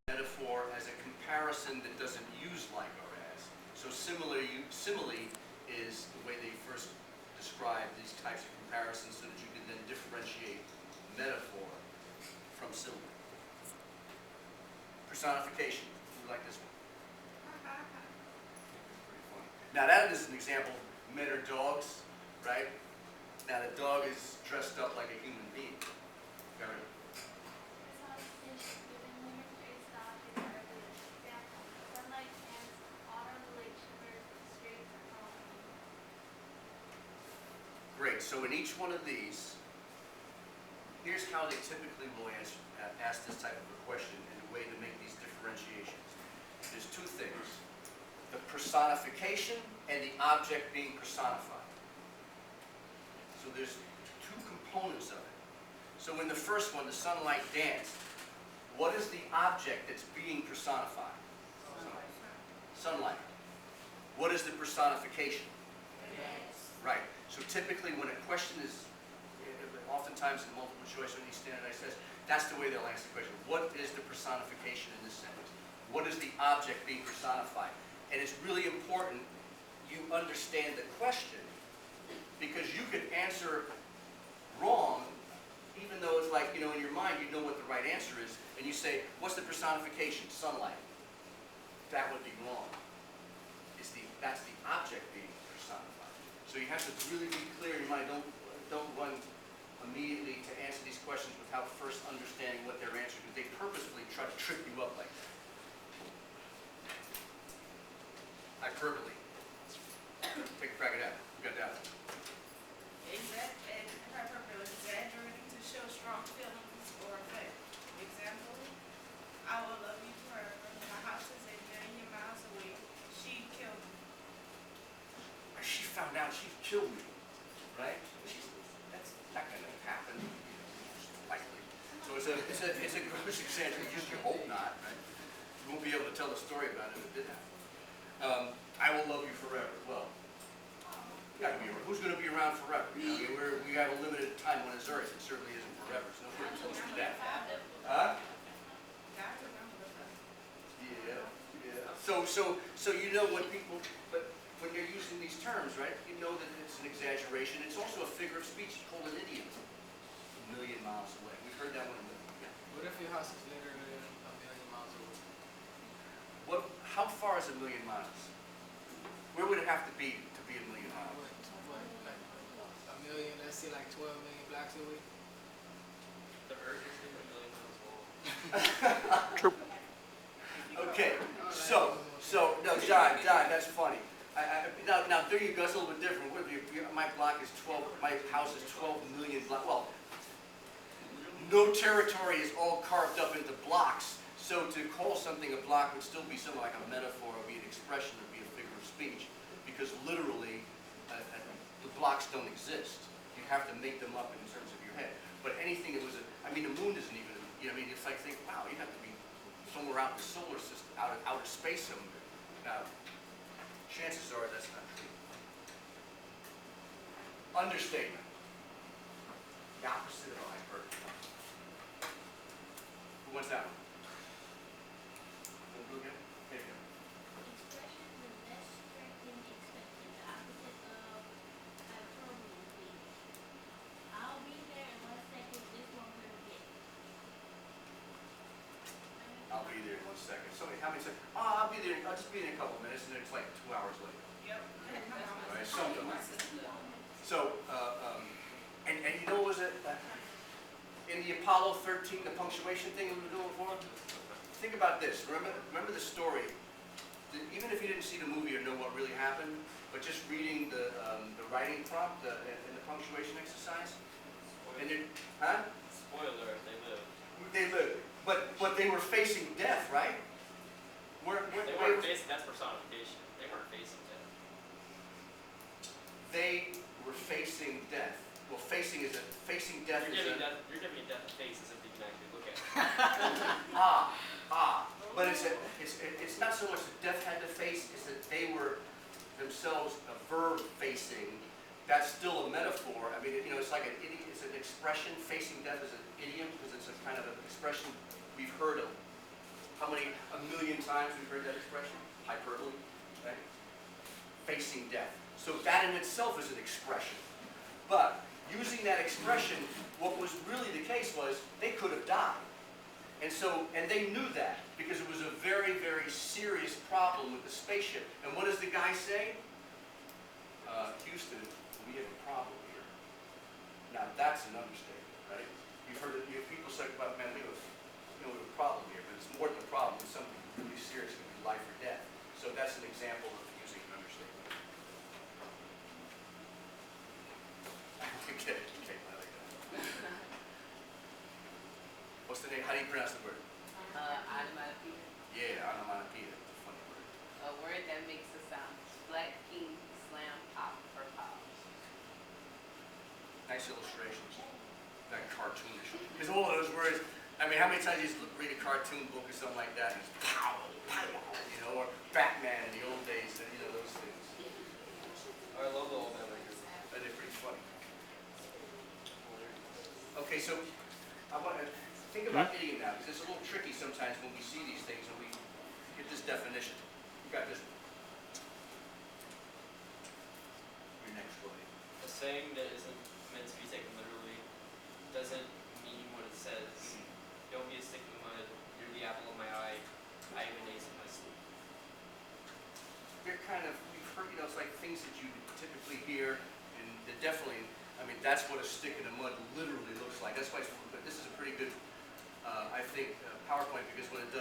metaphor as a comparison that doesn't use like or as. So simile is the way they first describe these types of comparisons so that you can then differentiate metaphor from simile. Personification. We like this one. Pretty funny. Now that is an example of men or dogs, right? Now the dog is dressed up like a human being. Very. Great. So in each one of these, here's how they typically will ask this type of a question in a way to make these differentiations. There's two things: the personification and the object being personified. So there's two components of it. So in the first one, the sunlight danced, what is the object that's being personified? Sunlight. What is the personification? Right. So typically when a question is, oftentimes in multiple choice or these standardized tests, that's the way they'll answer the question. What is the personification in this sentence? What is the object being personified? And it's really important you understand the question, because you could answer wrong, even though it's like, in your mind you know what the right answer is, and you say, what's the personification? Sunlight. That would be wrong. That's the object being personified. So you have to really be clear in your mind. Don't run immediately to answer these questions without first understanding what they're answering, because they purposefully try to trip you up like that. Hyperbole. Take a crack at that. You got that one. Hyperbole, exaggerating to show strong feelings or effect. Example, I will love you forever. My house is a million miles away. She killed me. She found out she killed me, right? That's not going to happen, likely. So it's a gross exaggeration. You hope not, right? You won't be able to tell the story about it if it did happen. I will love you forever. Well, who's going to be around forever? We have a limited time on this earth. It certainly isn't forever. So nobody close to that. Huh? Yeah. So you know when people, but when you're using these terms, right? You know that it's an exaggeration. It's also a figure of speech called an idiom. A million miles away. We've heard that one. Yeah. What if your house is literally a million miles away? How far is a million miles? Where would it have to be a million miles? Like a million, let's say like 12 million blocks away? The earth is a million miles long. True. Okay, so no, John, that's funny. Now there you go. It's a little bit different. My block is 12. My house is 12 million blocks. Well, no territory is all carved up into blocks. So to call something a block would still be something like a metaphor, would be an expression, would be a figure of speech, because literally the blocks don't exist. You have to make them up in terms of your head. But anything that was the moon isn't even. It's like think, wow, you have to be somewhere out in the solar system, out of outer space somewhere. Chances are that's not true. Understatement. The opposite of hyperbole. Who wants that one? Blue again? Here you go. Expression with less strength than expected. The opposite of hyperbole would be, I'll be there in 1 second, this won't hurt a bit. I'll be there in 1 second. How many seconds? Oh, I'll just be there in a couple of minutes, and then it's like 2 hours later. Yep. Right? Something like that. So, and you know what was it? In the Apollo 13, the punctuation thing we were doing before? Think about this. Remember the story. Even if you didn't see the movie or know what really happened, but just reading the writing prompt and the punctuation exercise. And Spoiler, they live. They lived. But they were facing death, right? They weren't facing, that's personification. They weren't facing death. They were facing death. Well, facing death You're giving death a face as if you can actually look at it. But it's not so much that death had to face, it's that they were themselves a verb facing. That's still a metaphor. It's like it's an expression. Facing death is an idiom because it's a kind of an expression we've heard of a million times we've heard that expression? Hyperbole, right? Facing death. So that in itself is an expression. But using that expression, what was really the case was they could have died. And so, and they knew that because it was a very, very serious problem with the spaceship. And what does the guy say? Houston, we have a problem here. Now that's an understatement, right? You've heard it, people say about, man, we have a problem here, but it's more than a problem. It's something really serious, it could be life or death. So that's an example of using an understatement. Okay, I like that. What's the name? How do you pronounce the word? Onomatopoeia. Yeah, onomatopoeia. It's a funny word. A word that makes a sound. Splat, king, slam, pop, or pop. Nice illustrations. That cartoonish. Because all of those words, I mean, how many times you just read a cartoon book or something like that, and it's pow, pow, you know, or Batman in the old days, and you know, those things. I love the old man like this. But they're pretty funny. Okay, so I want to think about idiom now, because it's a little tricky sometimes when we see these things and we get this definition. You got this one. Your next one. A saying that isn't meant to be taken literally doesn't mean what it says. Don't be a stick in the mud. You're the apple of my eye. I have an ace in my sleeve. They're kind of, we've heard, you know, it's like things that you typically hear, and they're definitely, I mean, that's what a stick in the mud literally looks like. That's why, but this is a pretty good, I think, PowerPoint, because when it does